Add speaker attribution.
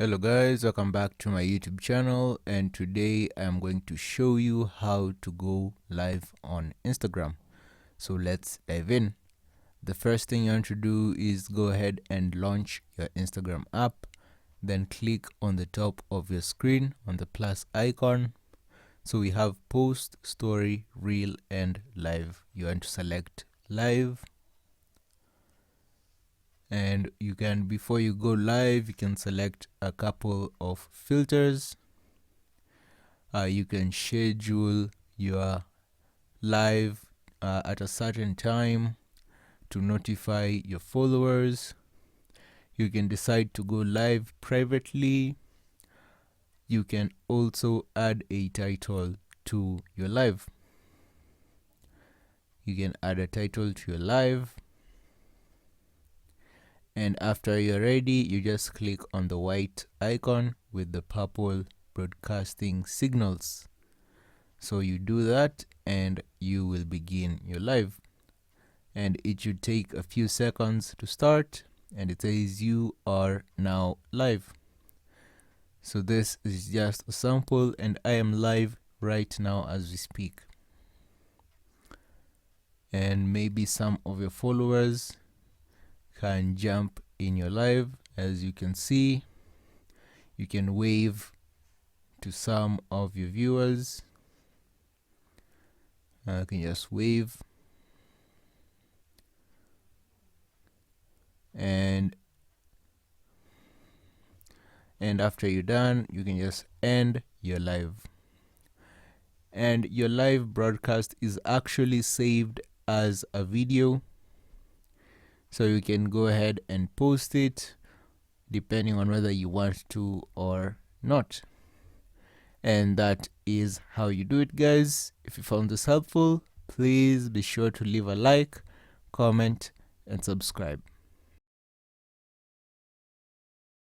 Speaker 1: Hello guys, welcome back to my YouTube channel, and today I'm going to show you how to go live on Instagram. So let's dive in. The first thing you want to do is go ahead and launch your Instagram app, then click on the top of your screen on the plus icon. So we have post, story, reel, and live. You want to select live. And you can, before you go live, you can select a couple of filters. You can schedule your live at a certain time to notify your followers. You can decide to go live privately. You can also add a title to your live. You can add a title to your live. And after you're ready, you just click on the white icon with the purple broadcasting signals. So you do that and you will begin your live. And it should take a few seconds to start, and it says you are now live. So this is just a sample, and I am live right now as we speak. And maybe some of your followers can jump in your live. As you can see, you can wave to some of your viewers. You can just wave, and after you're done, you can just end your live. And your live broadcast is actually saved as a video, so you can go ahead and post it depending on whether you want to or not. And that is how you do it, guys. If you found this helpful, please be sure to leave a like, comment, and subscribe.